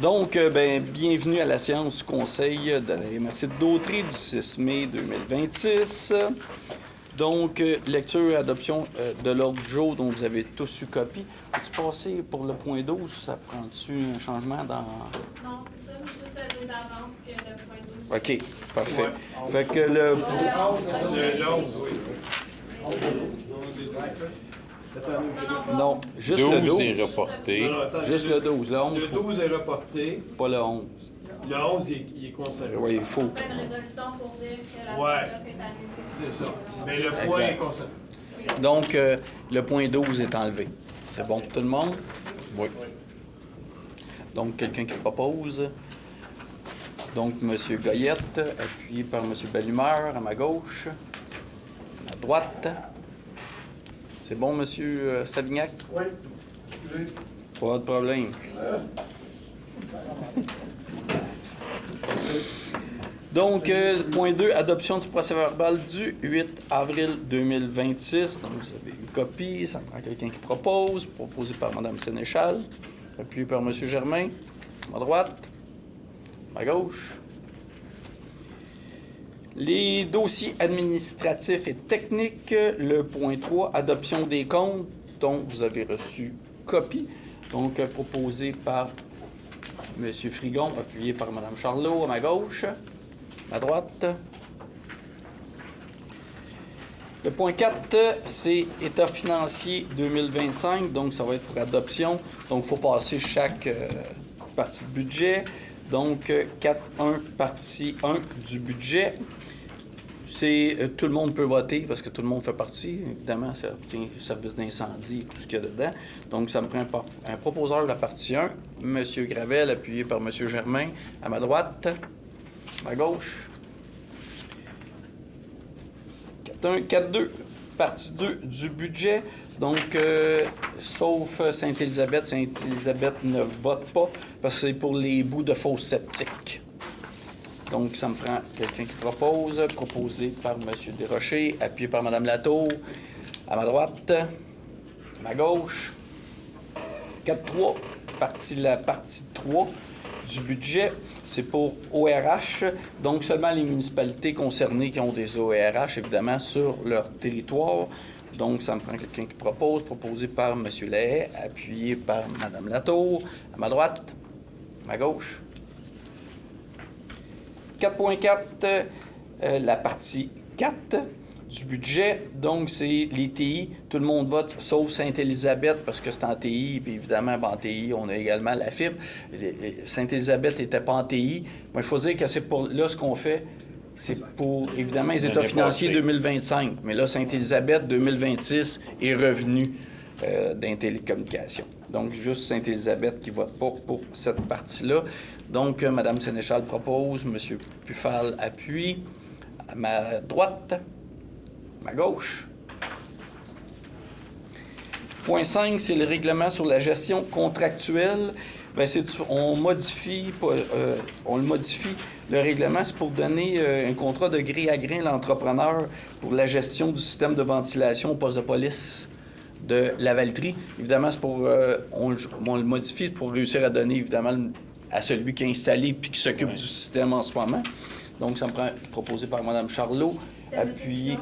Donc, bienvenue à la séance du Conseil de la MRC de Dautrey du 6 mai 2026. Donc, lecture et adoption de l'ordre du jour dont vous avez tous eu copie. Peux-tu passer pour le point 12? Ça prend-tu un changement dans... Non, c'est ça, mais juste un jour d'avance que le point 12. OK, parfait. Ouais. Fait que le... Le 11, oui. Non, juste 12 le 12. est reporté. Non, attends, Juste le 12. Le 11, Le 12 est reporté. pas le 11. Le 11, il est conservé. Oui, il faut. On fait une résolution pour dire que la Ouais. est annulée. C'est ça. Mais le point Exact. est conservé. Donc, le point 12 est enlevé. C'est bon pour tout le monde? Oui. Donc, quelqu'un qui propose. Donc, M. Goyette, appuyé par M. Bellumeur, à ma gauche. À droite. C'est bon, M. Savignac? Oui. Pas de problème. Donc, point 2, adoption du procès-verbal du 8 avril 2026. Donc, vous avez une copie. Ça prend quelqu'un qui propose. Proposé par Mme Sénéchal. Appuyé par M. Germain. À droite. À gauche. Les dossiers administratifs et techniques. Le point 3, adoption des comptes dont vous avez reçu copie. Donc, proposé par M. Frigon, appuyé par Mme Charlot, à ma gauche. À droite. Le point 4, c'est état financier 2025, donc ça va être pour adoption. Donc, il faut passer chaque partie de budget. Donc, 4.1, partie 1 du budget. C'est tout le monde peut voter parce que tout le monde fait partie. Évidemment, ça obtient le service d'incendie et tout ce qu'il y a dedans. Donc, ça me prend un proposeur de la partie 1, M. Gravel, appuyé par M. Germain, à ma droite. À gauche. 4.1, 4.2, partie 2 du budget. Donc, sauf Sainte-Élisabeth ne vote pas parce que c'est pour les bouts de fosse septique. Donc, ça me prend quelqu'un qui propose, proposé par M. Desrochers, appuyé par Mme Latour, à ma droite, à ma gauche. 4.3, la partie 3 du budget, c'est pour ORH, donc seulement les municipalités concernées qui ont des ORH, évidemment, sur leur territoire. Donc, ça me prend quelqu'un qui propose, proposé par M. Lahaye, appuyé par Mme Latour, à ma droite, à ma gauche. 4.4, la partie 4 du budget, donc c'est les TI, tout le monde vote sauf Sainte-Élisabeth parce que c'est en TI, puis évidemment en TI, on a également la fibre. Sainte-Élisabeth n'était pas en TI, mais il faut dire que c'est pour, là ce qu'on fait, c'est pour évidemment les états financiers 2025, mais là Sainte-Élisabeth 2026 est revenu d'intélécommunications. Donc juste Sainte-Élisabeth qui ne vote pas pour cette partie-là. Donc Mme Sénéchal propose, M. Puffal appuie, à ma droite, ma gauche. Point 5, c'est le règlement sur la gestion contractuelle. Bien, on le modifie, le règlement, c'est pour donner un contrat de gré à gré à l'entrepreneur pour la gestion du système de ventilation au poste de police de Lavaltrie. Évidemment, c'est pour, on le modifie pour réussir à donner, évidemment, à celui qui est installé puis qui s'occupe du système en ce moment. Donc, ça me prend proposé par Mme Charlot. Appuyé.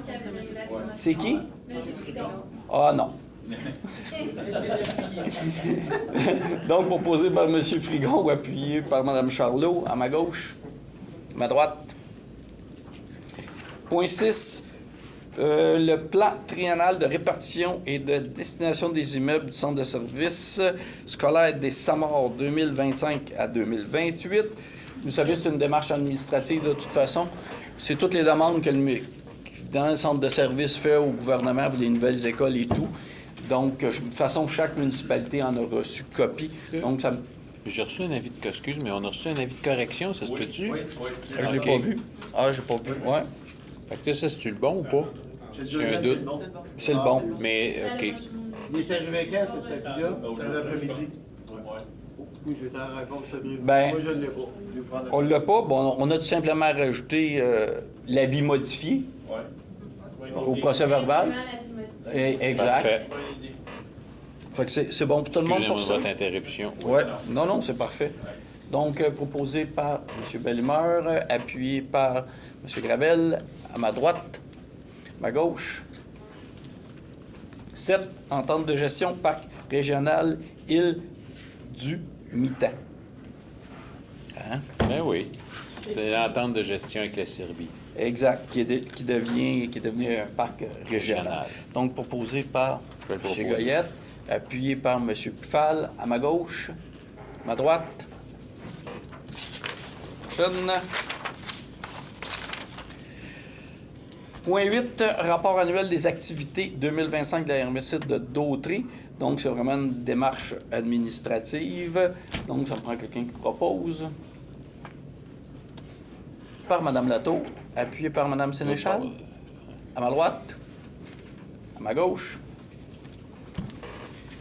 C'est qui? Ah non. Donc, proposé par M. Frigon ou appuyé par Mme Charlot, à ma gauche, à ma droite. Point 6, le plan triennal de répartition et de destination des immeubles du centre de services scolaire des Samars 2025 à 2028. Vous savez, c'est une démarche administrative de toute façon. C'est toutes les demandes que dans le centre de services fait au gouvernement pour les nouvelles écoles et tout. Donc, de toute façon, chaque municipalité en a reçu copie. Donc, ça... J'ai reçu un avis de excuse, mais on a reçu un avis de correction, ça se peut-tu? Oui. Je ne l'ai Ok. pas vu. Ah, j'ai pas vu. Ouais. Fait que ça, c'est-tu le bon ou pas? J'ai un doute. C'est le bon. Mais, OK. Il est arrivé quand, cet avis-là? C'était l'après-midi. Oui, je vais t'en répondre, Sabrina. Ben, Moi, je ne l'ai pas. On ne l'a pas. Bon, on a tout simplement rajouté l'avis modifié au procès-verbal. Exact. Parfait. Fait que c'est bon pour tout le monde pour Excusez-moi ça. de votre interruption. Oui. Non, c'est parfait. Donc, proposé par M. Bellemeur, appuyé par M. Gravel, à ma droite, ma gauche. 7. Entente de gestion parc régional Île du Mitan. Hein? Ben oui. C'est l'entente de gestion avec la Serbie. Exact, qui est devenu un parc régional. Régional. Donc, proposé par Je vais le M. proposer. Goyette, appuyé par M. Pfal, à ma gauche, ma droite. Prochaine. Point 8, rapport annuel des activités 2025 de la hermicide de Dautrey. Donc, c'est vraiment une démarche administrative. Donc, ça prend quelqu'un qui propose. Par Mme Latour, appuyé par Mme Sénéchal. À ma droite. À ma gauche.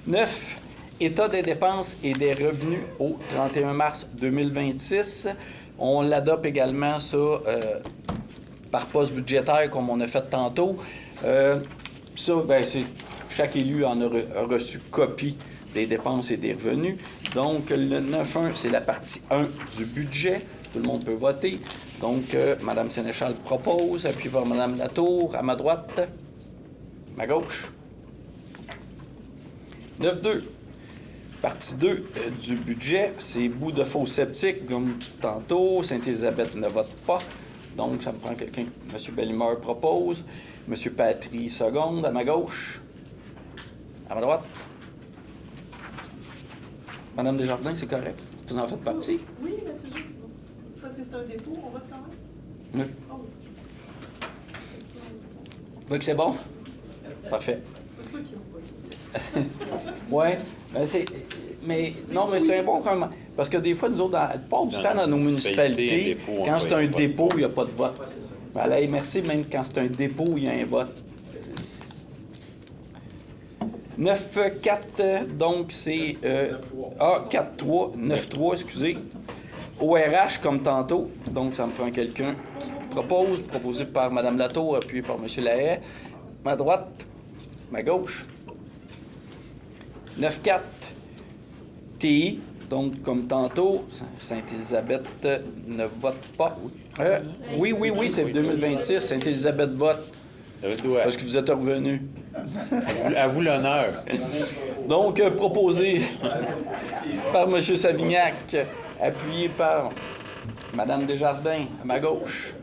9. État des dépenses et des revenus au 31 mars 2026. On l'adopte également, ça, par poste budgétaire, comme on a fait tantôt. Ça, ben, chaque élu en a reçu copie des dépenses et des revenus. Donc, le 9.1, c'est la partie 1 du budget. Tout le monde peut voter. Donc, Mme Sénéchal propose, appuyé par Mme Latour, à ma droite, ma gauche. 9.2. Partie 2 du budget, c'est bout de faux sceptiques, comme tantôt. Sainte-Élisabeth ne vote pas. Donc, ça me prend quelqu'un. M. Bellemeur propose. M. Patry, seconde, à ma gauche. À ma droite. Mme Desjardins, c'est correct? Vous en faites partie? Oui, mais c'est juste. C'est parce que c'est un dépôt, on vote quand même? Oui. Oh, oui. Donc, c'est bon? Parfait. C'est ça qui est pas. Oui, mais non, mais c'est bon quand même. Parce que des fois, nous autres, pas du temps dans nos municipalités, quand c'est un dépôt, il n'y a pas de vote. Voilà, et merci, même quand c'est un dépôt, il y a un vote. 9-4, donc c'est... 4-3, 9-3, excusez. ORH comme tantôt, donc ça me prend quelqu'un qui propose, proposé par Mme Latour, appuyé par M. Lahaye. Ma droite, ma gauche. 9-4, TI, donc comme tantôt, Sainte-Élisabeth ne vote pas. Oui, c'est 2026, Sainte-Élisabeth vote, parce que vous êtes revenu. À vous l'honneur. Donc, proposé par M. Savignac, appuyé par Mme Desjardins, à ma gauche,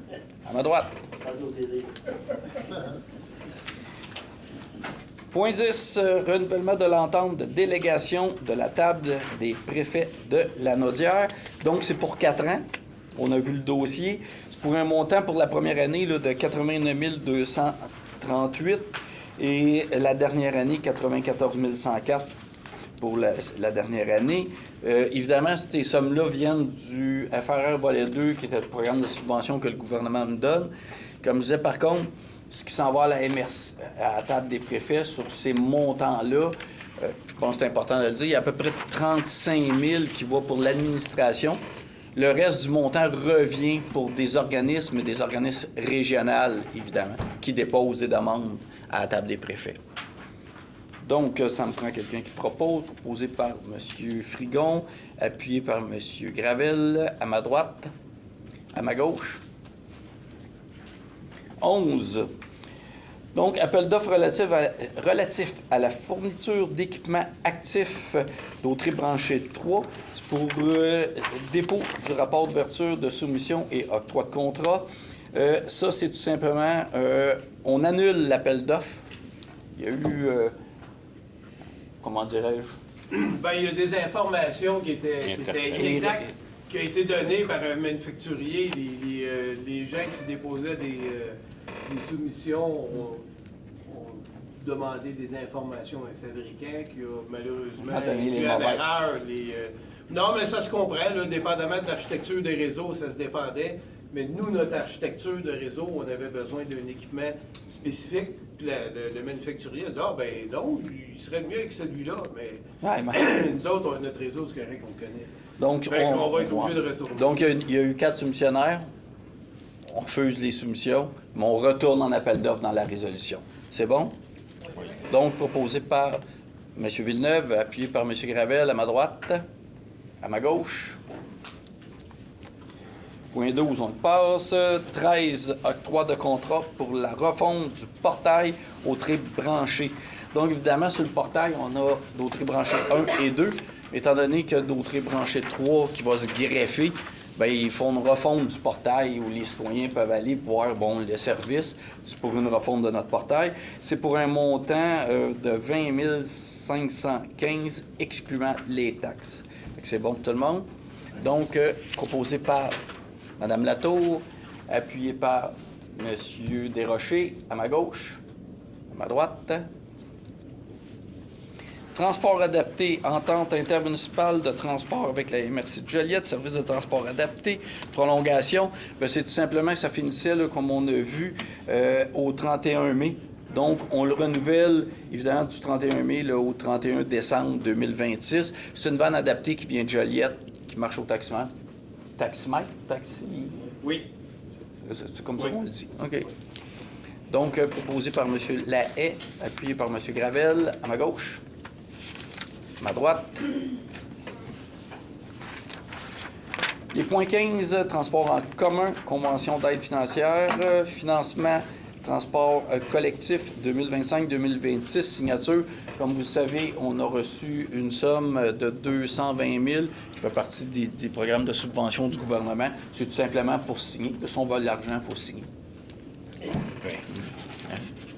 à ma droite. Point 10, renouvellement de l'entente de délégation de la table des préfets de la Naudière. Donc, c'est pour 4 ans. On a vu le dossier. C'est pour un montant pour la première année là, de 89 238 et la dernière année, 94 104 pour la dernière année. Évidemment, ces sommes-là viennent du FRR Volet 2, qui était le programme de subvention que le gouvernement nous donne. Comme je disais, par contre, ce qui s'en va à la MRC, à la table des préfets, sur ces montants-là, je pense que c'est important de le dire, il y a à peu près 35 000 qui va pour l'administration. Le reste du montant revient pour des organismes régionaux, évidemment, qui déposent des demandes à la table des préfets. Donc, ça me prend quelqu'un qui propose, proposé par M. Frigon, appuyé par M. Gravel, à ma droite, à ma gauche. 11. Donc, appel d'offres relatif à la fourniture d'équipements actifs d'Autrey branché 3. C'est pour dépôt du rapport d'ouverture de soumission et octroi de contrat. Ça, c'est tout simplement, on annule l'appel d'offres. Il y a eu, comment dirais-je? Ben, il y a des informations qui étaient inexactes, qui ont été données par un manufacturier. Les gens qui déposaient des soumissions ont demandé des informations à un fabricant qui a malheureusement induit en erreur. Non, mais ça se comprend, là, dépendamment de l'architecture des réseaux, ça se dépendait. Mais nous, notre architecture de réseau, on avait besoin d'un équipement spécifique. Puis le manufacturier a dit « Ah, ben non, il serait mieux que celui-là. » Mais nous autres, notre réseau, c'est correct qu'on le connaît. Donc, on va être obligé de retourner. Donc, il y a eu 4 soumissionnaires. On refuse les soumissions, mais on retourne en appel d'offres dans la résolution. C'est bon? Oui. Donc, proposé par M. Villeneuve, appuyé par M. Gravel à ma droite, à ma gauche. Point 12, on le passe. 13, octroi de contrat pour la refonte du portail aux traits branchés. Donc, évidemment, sur le portail, on a d'autres branchés 1 et 2. Étant donné que d'autres branchés 3 qui va se greffer, bien, ils font une refonte du portail où les citoyens peuvent aller voir les services. C'est pour une refonte de notre portail. C'est pour un montant de 20 515 excluant les taxes. Fait que c'est bon pour tout le monde. Donc, proposé par Mme Latour, appuyé par M. Desrochers, à ma gauche, à ma droite. Transport adapté, entente intermunicipale de transport avec la MRC de Joliette, service de transport adapté, prolongation. Bien, c'est tout simplement que ça finissait, là, comme on a vu, au 31 mai. Donc, on le renouvelle, évidemment, du 31 mai là, au 31 décembre 2026. C'est une vanne adaptée qui vient de Joliette, qui marche au taximètre. Taximètre? Taxi? Oui. C'est comme ça qu'on le dit. OK. Donc, proposé par M. Lahaye, appuyé par M. Gravel, à ma gauche. À ma droite. Les points 15, transport en commun, convention d'aide financière, financement, transport collectif 2025-2026, signature. Comme vous le savez, on a reçu une somme de 220 000 qui fait partie des programmes de subvention du gouvernement. C'est tout simplement pour signer. Si on vole l'argent, il faut signer. Ben,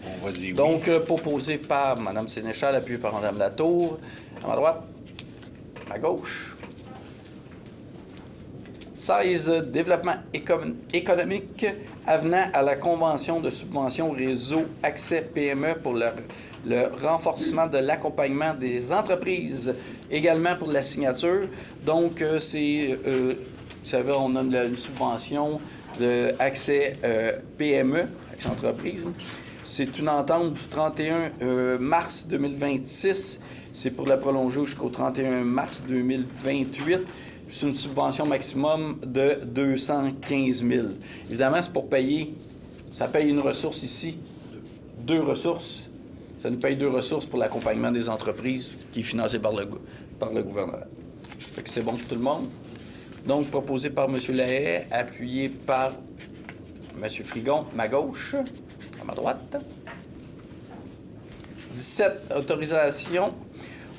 on va dire oui. Donc, proposé par Mme Sénéchal, appuyé par Mme Latour. À ma droite, à ma gauche. 16, développement économique avenant à la convention de subvention réseau accès PME pour le renforcement de l'accompagnement des entreprises, également pour la signature. Donc, c'est, vous savez, on a une subvention d'accès PME, accès entreprise. C'est une entente du 31 mars 2026. C'est pour la prolonger jusqu'au 31 mars 2028. C'est une subvention maximum de 215 000. Évidemment, c'est pour payer. Ça paye une ressource ici, 2 ressources. Ça nous paye 2 ressources pour l'accompagnement des entreprises qui est financé par le gouvernement. Fait que c'est bon pour tout le monde. Donc, proposé par M. Lahaye, appuyé par M. Frigon, ma gauche, à ma droite. 17, autorisation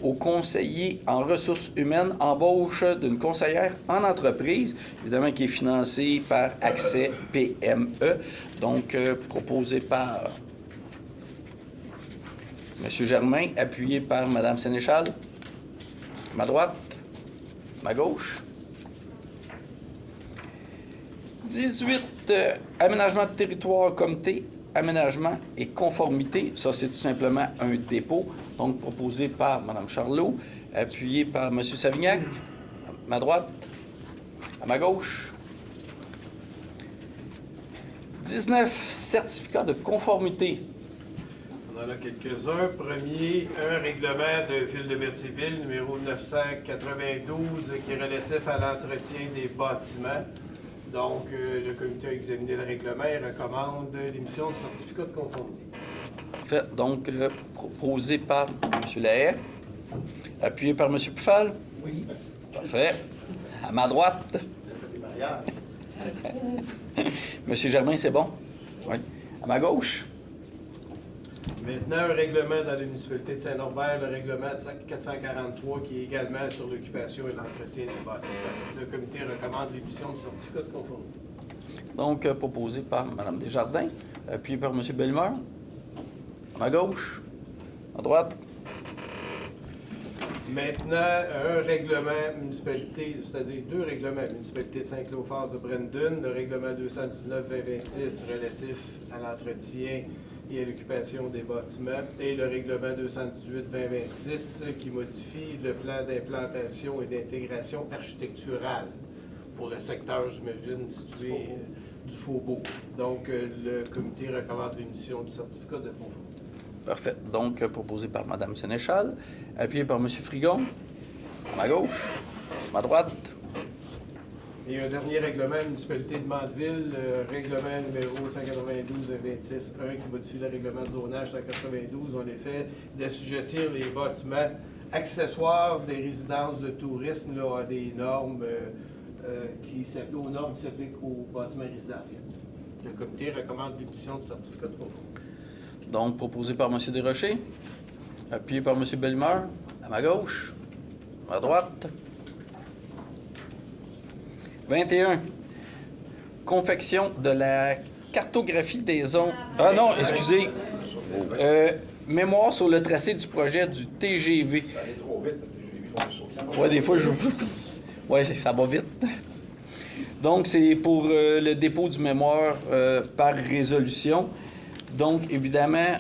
au conseiller en ressources humaines, embauche d'une conseillère en entreprise, évidemment qui est financée par Accès PME, donc proposé par M. Germain, appuyé par Mme Sénéchal, ma droite, ma gauche. 18, aménagement de territoire comité, aménagement et conformité. Ça, c'est tout simplement un dépôt. Donc, proposé par Mme Charlot, appuyé par M. Savignac, à ma droite, à ma gauche. 19, certificat de conformité. On en a quelques-uns. Premier, un règlement de Ville de Berthierville, numéro 992, qui est relatif à l'entretien des bâtiments. Donc, le comité a examiné le règlement et recommande l'émission de certificat de conformité. Fait, donc, proposé par M. Lahaye, appuyé par M. Poufal. Oui. Parfait. À ma droite. Des barrières. M. Germain, c'est bon? Oui. À ma gauche. Maintenant, un règlement dans la municipalité de Saint-Norbert, le règlement 443, qui est également sur l'occupation et l'entretien des bâtiments. Le comité recommande l'émission du certificat de conformité. Donc, proposé par Mme Desjardins, appuyé par M. Bellemare. À ma gauche. À droite. Maintenant, un règlement municipalité, c'est-à-dire 2 règlements municipalité de Saint-Clophas de Brandon, le règlement 219-2026 relatif à l'entretien et à l'occupation des bâtiments, et le règlement 218-2026 qui modifie le plan d'implantation et d'intégration architecturale pour le secteur, j'imagine, situé du Faubourg. Donc, le comité recommande l'émission du certificat de conformité. Parfait. Donc, proposé par Mme Sénéchal, appuyé par M. Frigon, à ma gauche, à ma droite. Et un dernier règlement, municipalité de Mandeville, règlement numéro 192-26-1 qui modifie le règlement de zonage 192, en effet, d'assujettir les bâtiments accessoires des résidences de tourisme là, à des normes aux normes qui s'appliquent aux bâtiments résidentiels. Le comité recommande l'émission de certificat de conformité. Donc, proposé par M. Desrochers, appuyé par M. Bellemare, à ma gauche, à ma droite. 21. Confection de la cartographie des zones. Ah non, excusez. Mémoire sur le tracé du projet du TGV. Ça allait trop vite, le TGV. Ouais, des fois, ouais, ça va vite. Donc, c'est pour le dépôt du mémoire par résolution. Donc, évidemment,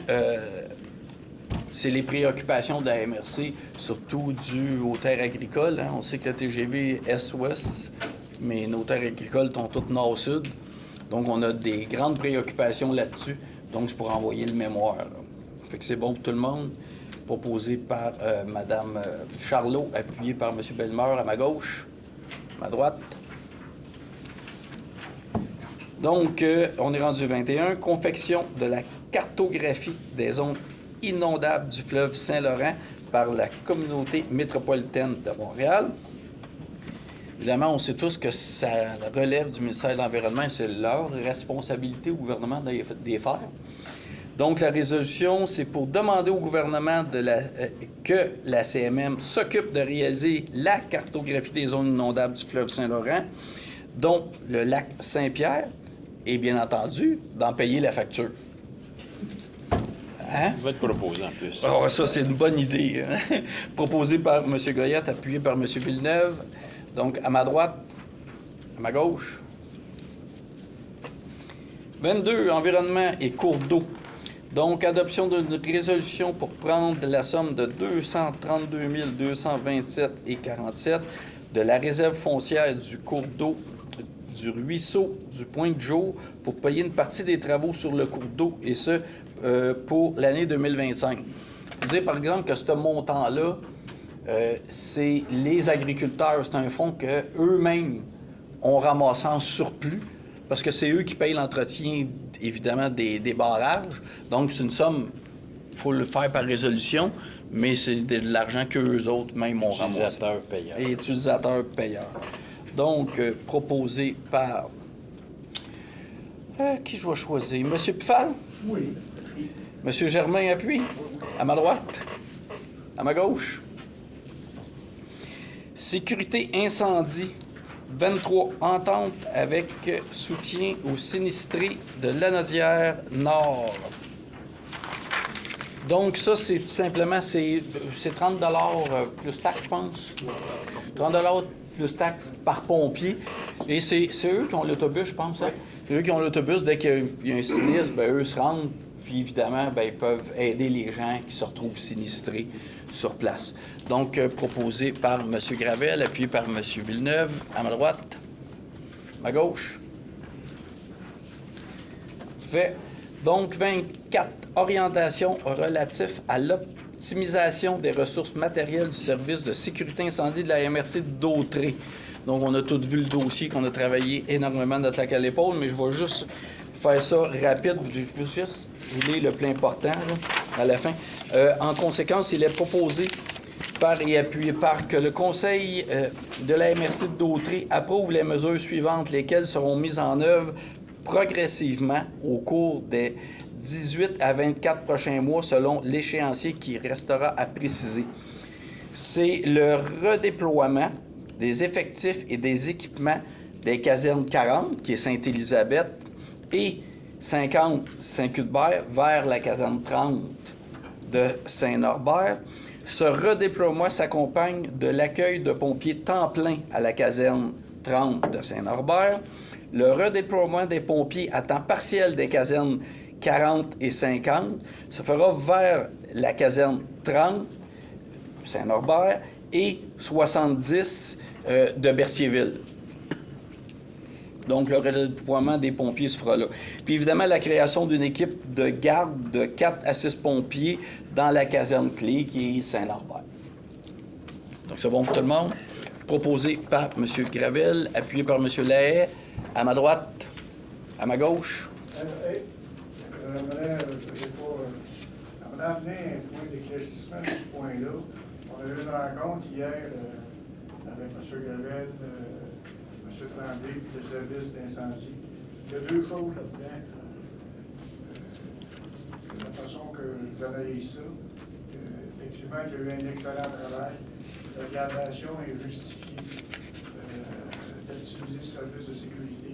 c'est les préoccupations de la MRC, surtout dues aux terres agricoles. Hein. On sait que le TGV est est-ouest, mais nos terres agricoles sont toutes nord-sud. Donc, on a des grandes préoccupations là-dessus. Donc, c'est pour envoyer le mémoire. Là. Fait que c'est bon pour tout le monde. Proposé par Mme Charlot, appuyé par M. Bellemare à ma gauche, à ma droite. Donc, on est rendu 21. Confection de la cartographie des zones inondables du fleuve Saint-Laurent par la communauté métropolitaine de Montréal. Évidemment, on sait tous que ça relève du ministère de l'Environnement et c'est leur responsabilité au gouvernement de les faire. Donc, la résolution, c'est pour demander au gouvernement que la CMM s'occupe de réaliser la cartographie des zones inondables du fleuve Saint-Laurent, dont le lac Saint-Pierre, et bien entendu, d'en payer la facture. Hein? Il va être proposé en plus. Oh, ça, c'est une bonne idée. Hein? Proposé par M. Goyette, appuyé par M. Villeneuve. Donc, à ma droite, à ma gauche. 22, environnement et cours d'eau. Donc, adoption d'une résolution pour prendre la somme de 232 227,47 de la réserve foncière du cours d'eau du ruisseau du Pointe-Jour pour payer une partie des travaux sur le cours d'eau, et ce, pour l'année 2025. Je veux dire, par exemple, que ce montant-là, c'est les agriculteurs, c'est un fonds qu'eux-mêmes ont ramassé en surplus, parce que c'est eux qui payent l'entretien, évidemment, des barrages. Donc, c'est une somme, il faut le faire par résolution, mais c'est de l'argent qu'eux autres même ont ramassé. Utilisateurs payeurs. Et utilisateurs payeurs. Donc, proposé par... qui je vais choisir? Monsieur Pfal? Oui. Monsieur Germain appuie? À ma droite? À ma gauche? Sécurité incendie. 23. Entente avec soutien aux sinistrés de Lanaudière Nord. Donc, ça, c'est tout simplement, c'est 30 plus taxes, je pense. 30 plus taxes par pompier. Et c'est eux qui ont l'autobus, je pense. Hein? C'est eux qui ont l'autobus. Dès qu'il y a un sinistre, bien, eux se rendent. Puis, évidemment, bien, ils peuvent aider les gens qui se retrouvent sinistrés sur place. Donc, proposé par M. Gravel, appuyé par M. Villeneuve, à ma droite, à ma gauche. Fait. Donc, 24, orientation relative à l'optimisation des ressources matérielles du service de sécurité incendie de la MRC d'Autrey. Donc, on a tous vu le dossier, qu'on a travaillé énormément notre lac à l'épaule, mais je vais juste faire ça rapide. Je veux juste vous lire le plus important là, à la fin. En conséquence, il est proposé par et appuyé par que le Conseil de la MRC d'Autrey approuve les mesures suivantes, lesquelles seront mises en œuvre progressivement au cours des 18 à 24 prochains mois selon l'échéancier qui restera à préciser. C'est le redéploiement des effectifs et des équipements des casernes 40, qui est Sainte-Élisabeth, et 50 Saint-Cuthbert vers la caserne 30 de Saint-Norbert. Ce redéploiement s'accompagne de l'accueil de pompiers temps plein à la caserne 30 de Saint-Norbert, le redéploiement des pompiers à temps partiel des casernes 40 et 50 se fera vers la caserne 30 Saint-Norbert et 70 de Berthierville. Donc, le redéploiement des pompiers se fera là. Puis, évidemment, la création d'une équipe de garde de 4 à 6 pompiers dans la caserne clé qui est Saint-Norbert. Donc, c'est bon pour tout le monde. Proposé par M. Gravel, appuyé par M. Lahaye, à ma droite, à ma gauche. J'aimerais amener un point d'éclaircissement de ce point-là. On a eu une rencontre hier avec M. Gravel, M. Tremblay et le service d'incendie. Il y a deux choses là-dedans. La façon que vous analysez ça, effectivement, il y a eu un excellent travail. La gradation est justifiée d'utiliser le service de sécurité.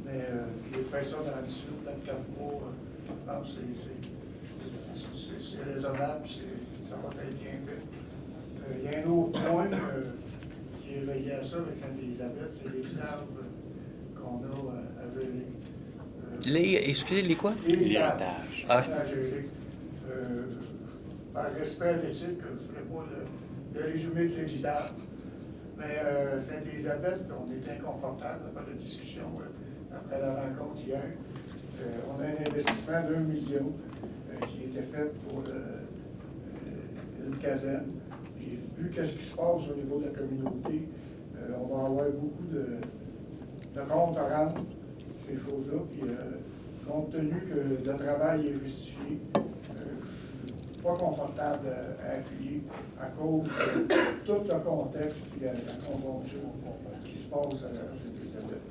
Mais il fait ça dans 18, 24 mois. Je pense que c'est raisonnable et ça va être bien fait. Il y a un autre point qui est relié à ça avec Sainte-Élisabeth, c'est les tables qu'on a à gérer. Excusez, les quoi? L'héritage. Ah. À gérer. Par respect à l'éthique, je ne ferai pas le résumé de l'héritage. Mais Sainte-Élisabeth, on est inconfortable après la discussion, après la rencontre hier. On a un investissement d'1 million qui était fait pour une caserne. Et vu qu'est-ce qui se passe au niveau de la communauté, on va avoir beaucoup de comptes à rendre, ces choses-là. Puis, compte tenu que le travail est justifié, je ne suis pas confortable à appuyer à cause de tout le contexte et la conjoncture qui se passe à Sainte-Élisabeth.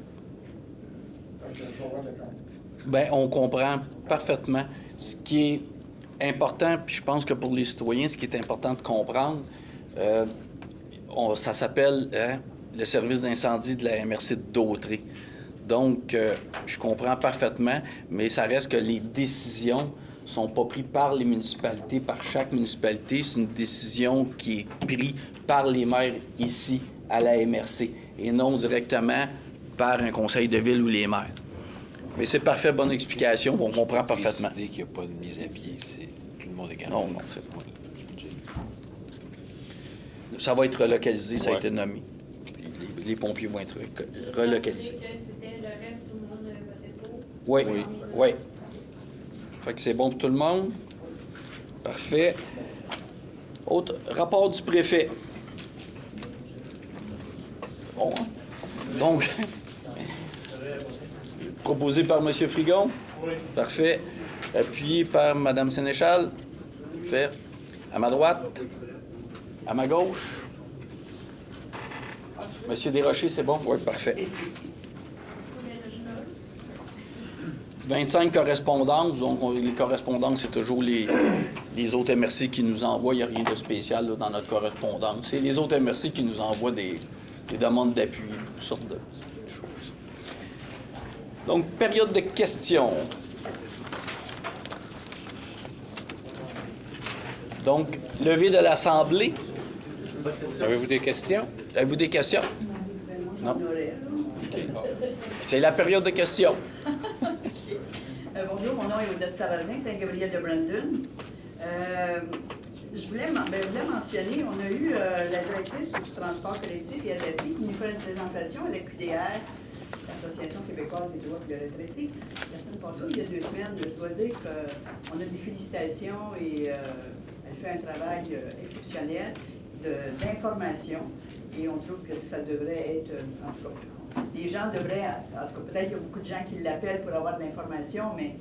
Bien, on comprend parfaitement ce qui est important, puis je pense que pour les citoyens, ce qui est important de comprendre, ça s'appelle le service d'incendie de la MRC de Dautré. Donc, je comprends parfaitement, mais ça reste que les décisions ne sont pas prises par les municipalités, par chaque municipalité. C'est une décision qui est prise par les maires ici, à la MRC, et non directement par un conseil de ville ou les maires. Mais c'est parfait, bonne explication, on comprend parfaitement. Décider qu'il n'y a pas de mise à pied, tout le monde est Non, non, c'est pas. Ça va être relocalisé, ça a été nommé. Les pompiers vont être relocalisés. C'était le reste, tout le monde votait pour. Oui, Oui. oui. Fait que c'est bon pour tout le monde. Parfait. Autre rapport du préfet. Bon, hein? Donc, proposé par M. Frigon. Oui. Parfait. Appuyé par Mme Sénéchal. Fait. À ma droite. À ma gauche. Monsieur Desrochers, c'est bon? Oui, parfait. 25 correspondances. Donc, les correspondances, c'est toujours les autres MRC qui nous envoient. Il n'y a rien de spécial là, dans notre correspondance. C'est les autres MRC qui nous envoient des demandes d'appui, toutes sortes de choses. Donc, période de questions. Donc, levée de l'Assemblée. Avez-vous des questions? Avez-vous des questions? Non? C'est la période de questions. Bonjour, mon nom est Odette Sarrazin, Saint-Gabriel de Brandon. Je voulais mentionner, on a eu la directrice du transport collectif et adapté qui nous fait une présentation à la QDR, l'Association québécoise des droits de retraités. La semaine passée, il y a 2 semaines, je dois dire qu'on a des félicitations et elle fait un travail exceptionnel d'information et on trouve que ça devrait être, en tout cas, les gens devraient, en tout cas, peut-être qu'il y a beaucoup de gens qui l'appellent pour avoir de l'information, mais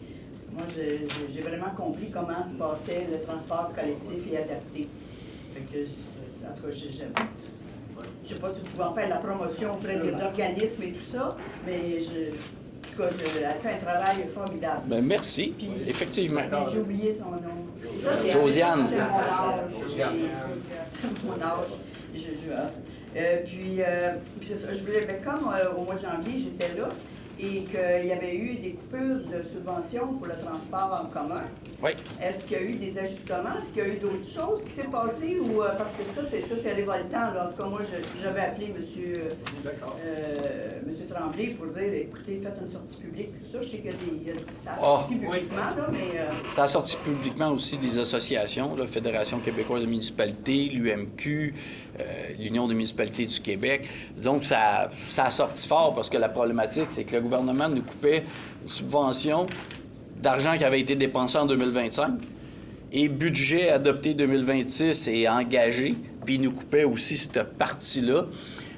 moi, j'ai vraiment compris comment se passait le transport collectif et adapté. Fait que, en tout cas, je ne sais pas si vous pouvez en faire la promotion auprès d'organismes et tout ça, mais en tout cas, elle fait un travail formidable. Bien, merci. Puis, Effectivement. J'ai oublié son nom. Josiane. C'est mon âge. C'est mon âge. Puis c'est ça, je voulais, comme au mois de janvier, j'étais là et qu'il y avait eu des coupures de subventions pour le transport en commun. Oui. Est-ce qu'il y a eu des ajustements? Est-ce qu'il y a eu d'autres choses qui s'est passées? Ou, parce que ça, c'est révoltant. Là. En tout cas, moi, j'avais appelé M. Tremblay pour dire, écoutez, faites une sortie publique. Ça, je sais que ça a sorti publiquement, là, mais... Ça a sorti publiquement aussi des associations, la Fédération québécoise de municipalités, l'UMQ, l'Union des municipalités du Québec. Donc, ça a sorti fort parce que la problématique, c'est que le gouvernement nous coupait une subvention d'argent qui avait été dépensé en 2025 et budget adopté 2026 et engagé, puis il nous coupait aussi cette partie-là.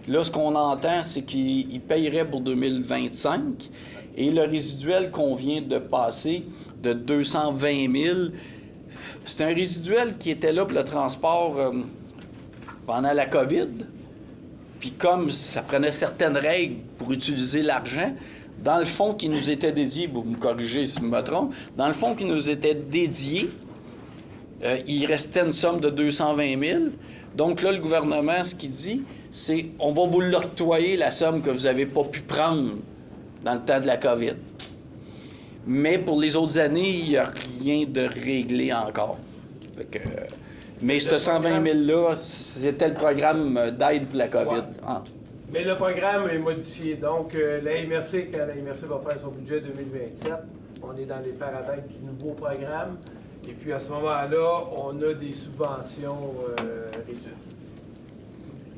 Là, ce qu'on entend, c'est qu'il payerait pour 2025 et le résiduel qu'on vient de passer de 220 000, c'est un résiduel qui était là pour le transport pendant la COVID. Puis comme ça prenait certaines règles pour utiliser l'argent, dans le fonds qui nous était dédié, vous me corrigez si je me trompe, dans le fonds qui nous était dédié, il restait une somme de 220 000. Donc là, le gouvernement, ce qu'il dit, c'est on va vous l'octroyer, la somme que vous n'avez pas pu prendre dans le temps de la COVID. Mais pour les autres années, il n'y a rien de réglé encore. Fait que, mais ce 120 000-là, c'était le programme d'aide pour la COVID. Ouais. Ah. Mais le programme est modifié. Donc, la MRC, quand la MRC va faire son budget 2027, on est dans les paramètres du nouveau programme. Et puis, à ce moment-là, on a des subventions réduites.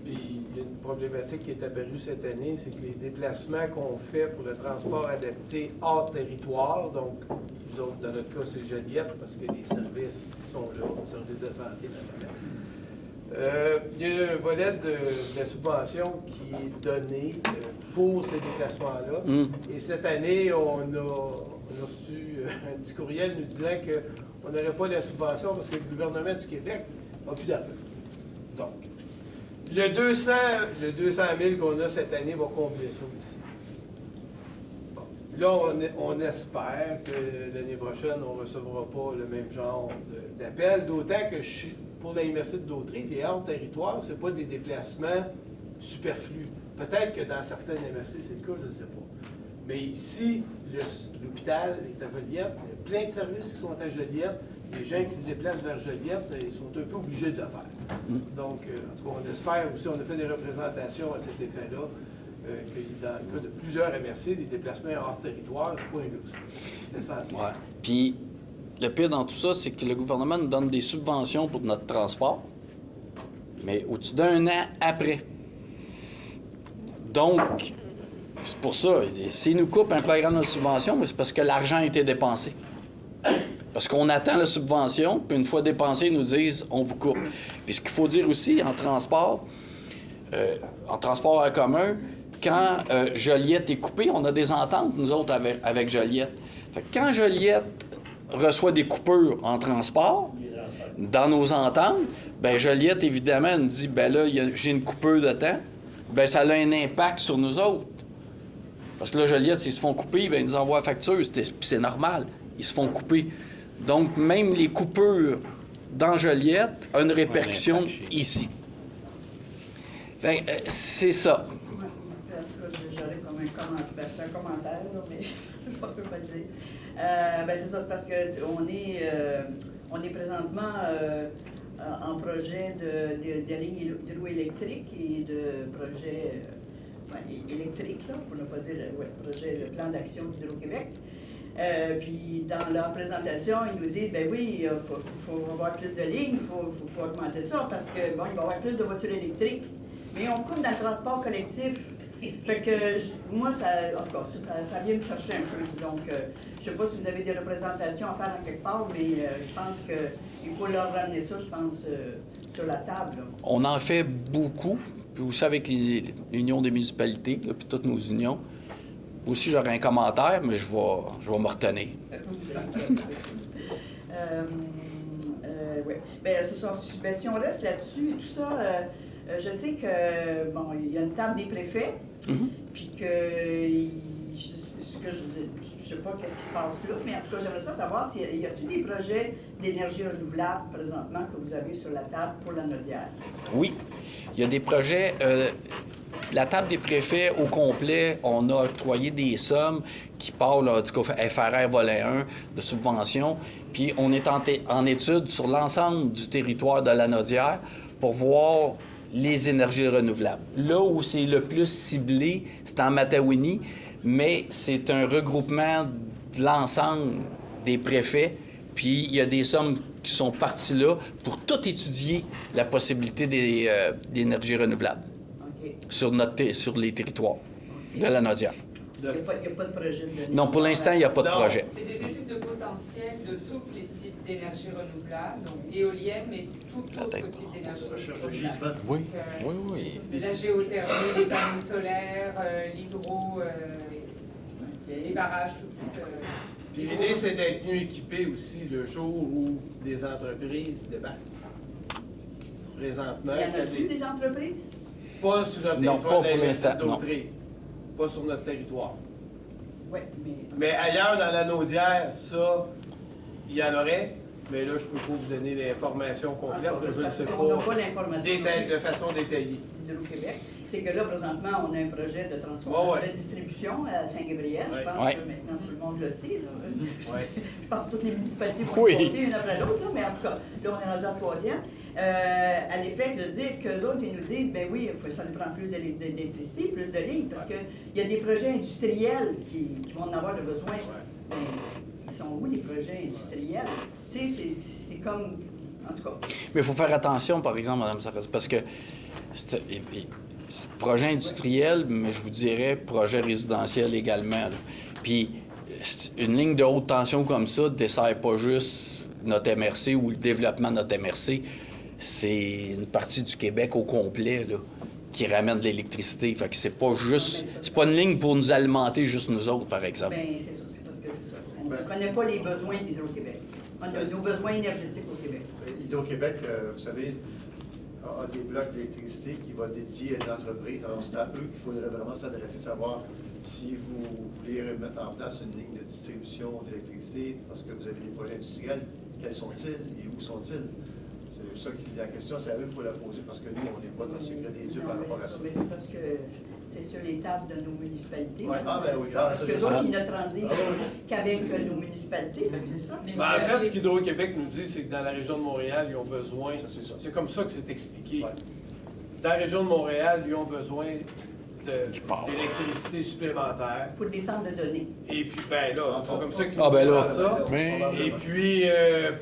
Puis, il y a une problématique qui est apparue cette année, c'est que les déplacements qu'on fait pour le transport adapté hors territoire, donc, nous autres, dans notre cas, c'est Joliette, parce que les services sont là, les services de santé, notamment. Il y a un volet de la subvention qui est donné pour ces déplacements-là. Et cette année, on a reçu un petit courriel nous disant qu'on n'aurait pas la subvention parce que le gouvernement du Québec n'a plus d'argent. Donc, le 200 000 qu'on a cette année va combler ça aussi. Bon. Là, on espère que l'année prochaine, on ne recevra pas le même genre d'appel, d'autant que pour la MRC de Dauterive, les hors-territoires, ce n'est pas des déplacements superflus. Peut-être que dans certaines MRC, c'est le cas, je ne sais pas. Mais ici, l'hôpital est à Joliette. Il y a plein de services qui sont à Joliette. Les gens qui se déplacent vers Joliette, ils sont un peu obligés de le faire. Donc, en tout cas, on espère aussi, on a fait des représentations à cet effet-là, que dans le cas de plusieurs MRC, des déplacements hors territoire, c'est pas un luxe. C'est essentiel. Ouais. Puis, le pire dans tout ça, c'est que le gouvernement nous donne des subventions pour notre transport, mais au-dessus d'un an après. Donc, c'est pour ça, s'ils nous coupent un programme de subvention, c'est parce que l'argent a été dépensé. Parce qu'on attend la subvention, puis une fois dépensé, ils nous disent « on vous coupe ». Puis ce qu'il faut dire aussi, en transport en commun, quand Joliette est coupée, on a des ententes, nous autres, avec Joliette. Fait que quand Joliette reçoit des coupures en transport, dans nos ententes, bien, Joliette, évidemment, nous dit, bien là, j'ai une coupure de temps, bien, ça a un impact sur nous autres. Parce que là, Joliette, s'ils se font couper, bien, ils nous envoient la facture, puis c'est normal, ils se font couper. Donc, même les coupures dans Joliette ont une répercussion ici. Fait c'est ça. J'aurais comme un commentaire, là, mais je ne peux pas le dire. C'est ça, c'est parce qu'on est présentement en projet de lignes hydroélectriques et de projets électriques, là, pour ne pas dire projet de plan d'action d'Hydro-Québec. Puis dans leur présentation, ils nous disent, ben oui, il faut avoir plus de lignes, il faut augmenter ça, parce que bon, il va y avoir plus de voitures électriques. Mais on coupe dans le transport collectif. Fait que moi, en tout cas, ça vient me chercher un peu, disons que je sais pas si vous avez des représentations à faire en quelque part, mais je pense qu'il faut leur ramener ça, je pense, sur la table. Là. On en fait beaucoup, puis aussi avec l'Union des municipalités, là, puis toutes nos unions. Aussi, j'aurais un commentaire, mais je vais me retenir. Oui. Bien, c'est ça. Ben, si on reste là-dessus, tout ça, je sais que, bon, il y a une table des préfets, puis que, je sais pas qu'est-ce qui se passe là, mais en tout cas, j'aimerais ça savoir s'il y a-t-il des projets d'énergie renouvelable présentement que vous avez sur la table pour la Naudière? Oui. Il y a des projets. La table des préfets au complet, on a octroyé des sommes qui parlent, du coup, FRR volet 1 de subventions, puis on est en étude sur l'ensemble du territoire de la Naudière pour voir les énergies renouvelables. Là où c'est le plus ciblé, c'est en Matawini, mais c'est un regroupement de l'ensemble des préfets, puis il y a des sommes qui sont parties là pour tout étudier la possibilité d'énergies renouvelables. Sur les territoires de la Naudière. Il n'y a pas de projet de... Non, pour l'instant, il n'y a pas de projet. C'est des études de potentiel de tous les types d'énergie renouvelable, donc éolienne, mais tout autre type d'énergie renouvelable. Oui, Donc, oui. la géothermie, les panneaux solaires, l'hydro, les barrages, tout. Puis l'idée, c'est d'être mieux équipé aussi le jour où des entreprises débarquent. Présentement, Il y en a-t-il des entreprises? Pas sur notre Non, territoire pas de pour la l'instant, MSC d'Autré. Pas sur notre territoire. Oui, mais. Mais ailleurs dans la Naudière, ça, il y en aurait. Mais là, je peux pas vous donner l'information complète. Là, je ne le sais On n'a pas pas l'information de façon détaillée. d'Hydro-Québec. C'est que là, présentement, on a un projet de transport, Ouais, ouais. de distribution à Saint-Gabriel. Ouais. Je pense Ouais. que maintenant, tout le monde le sait. Là. Ouais. Je pense que toutes les municipalités vont Oui. y passer une après l'autre, là, mais en tout cas, là, on est rendu en troisième. À l'effet de dire qu'eux autres, ils nous disent, ben oui, ça nous prend plus d'électricité, plus de lignes, parce qu'il y a des projets industriels qui vont en avoir de besoin. Mais ils sont où, les projets industriels? Tu sais, c'est comme... En tout cas, Mais il faut faire attention, par exemple, Mme Sarrazin, parce que c'est projet industriel, mais je vous dirais projet résidentiel également. Là. Puis une ligne de haute tension comme ça ne dessert pas juste notre MRC ou le développement de notre MRC. C'est une partie du Québec au complet là, qui ramène de l'électricité. Fait que c'est pas juste. C'est pas une ligne pour nous alimenter juste nous autres, par exemple. ben c'est ça, c'est parce que c'est ça. On ne connaît pas les besoins d'Hydro-Québec. On a nos besoins énergétiques au Québec. Hydro-Québec, vous savez, a des blocs d'électricité qui vont dédier à une entreprise. Alors, c'est à eux qu'il faudrait vraiment s'adresser, savoir si vous voulez mettre en place une ligne de distribution d'électricité, parce que vous avez des projets industriels, quels sont-ils et où sont-ils? C'est ça qui est la question, c'est à eux qu'il faut la poser, parce que nous, on n'est pas dans le secret des dieux par rapport à ça. Mais c'est parce que c'est sur les tables de nos municipalités. Ouais. Ah, ben oui, Parce que c'est d'autres, ça. ils ne transigent Ah, oui. qu'avec nos municipalités, fait que c'est ça. Ben, en fait, ce qu'Hydro-Québec nous dit, c'est que dans la région de Montréal, ils ont besoin, c'est ça. c'est comme ça que c'est expliqué. Ouais. Dans la région de Montréal, ils ont besoin port. d'électricité supplémentaire. Pour des centres de données. Et puis, ben là, c'est pas comme ça qu'ils Ah, ben là. font ça. Mais Et puis,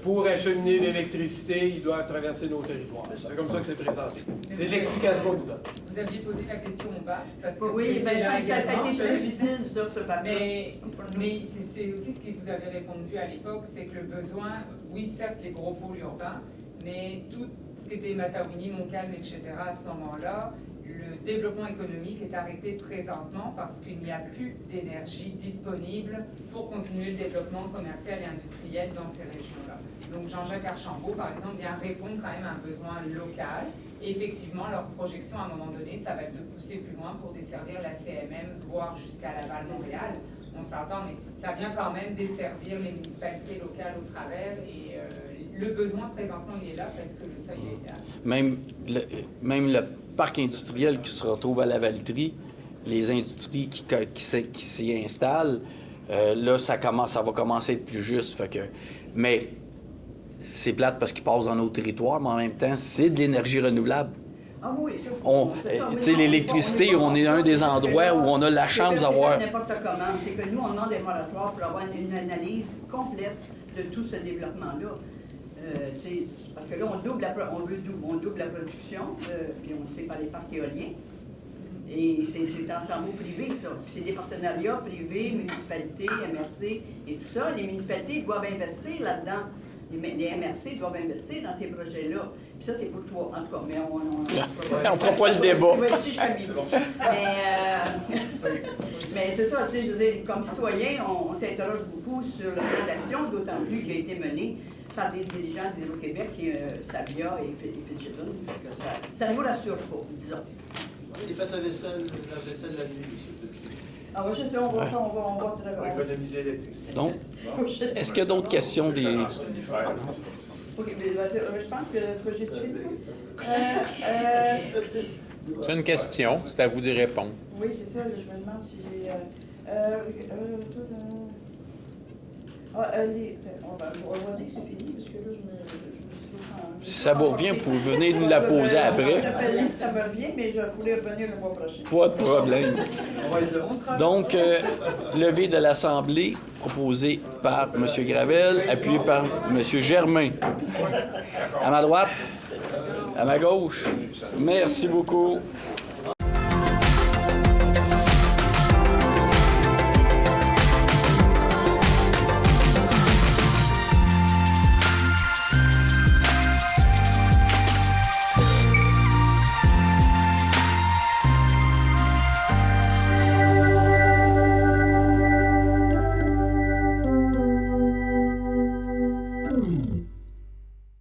pour acheminer l'électricité, ils doivent traverser nos territoires. C'est comme ça que c'est présenté. C'est l'explication que vous donne. Vous aviez posé la question au bas, parce que Oui, vous ben, étiez là ça a également. été très utile, ça, ce papier. Mais c'est aussi ce que vous avez répondu à l'époque, c'est que le besoin, oui, certes, les gros pôles urbains, mais tout ce qui était Matawini, Montcalm, etc., à ce moment-là, le développement économique est arrêté présentement parce qu'il n'y a plus d'énergie disponible pour continuer le développement commercial et industriel dans ces régions-là. Donc Jean-Jacques Archambault, par exemple, vient répondre quand même à un besoin local. Et effectivement, leur projection, à un moment donné, ça va être de pousser plus loin pour desservir la CMM, voire jusqu'à Laval-Montréal. On s'entend, mais ça vient quand même desservir les municipalités locales au travers. Et le besoin, présentement, il est là parce que le seuil a été atteint. Même le parc industriel qui se retrouve à la Valtrie, les industries qui s'y installent, là, ça va commencer à être plus juste. Fait que, mais c'est plate parce qu'ils passent dans nos territoires, mais en même temps, c'est de l'énergie renouvelable. Ah oui, ça, c'est ça. Tu sais, l'électricité, on est un des endroits où on a la chance d'avoir... N'importe comment. C'est que nous, on demande des moratoires pour avoir une analyse complète de tout ce développement-là. Parce que là, on double la production, puis on sait par les parcs éoliens. Et c'est en cerveau privé, ça. Puis c'est des partenariats privés, municipalités, MRC et tout ça. Les municipalités doivent investir là-dedans. Les MRC doivent investir dans ces projets-là. Puis ça, c'est pour toi, en tout cas. Mais On fera pas le débat. Mais c'est ça, tu sais, je veux dire, comme citoyen, on s'interroge beaucoup sur le plan d'action, d'autant plus qu'il a été mené par des dirigeants d'Hydro-Québec, Sabia et Fidgeton. Ça ne nous rassure pas, disons. Il fait sa vaisselle, la vaisselle la nuit aussi. Ah oui, je sais, on va Pour économiser l'électricité. Donc, est-ce qu'il y a d'autres questions des... OK, mais je pense que j'ai tué. c'est une question, c'est à vous de répondre. Oui, c'est ça, je me demande si j'ai... on va dire que c'est fini, parce que là, je me suis... Si ça vous revient, vous pouvez venir nous la poser après. Si ça me revient, mais je pourrais revenir le mois prochain. Pas de problème. On va être là. Donc, levée de l'Assemblée proposée par M. Gravel, appuyé par M. Germain. À ma droite, à ma gauche. Merci beaucoup.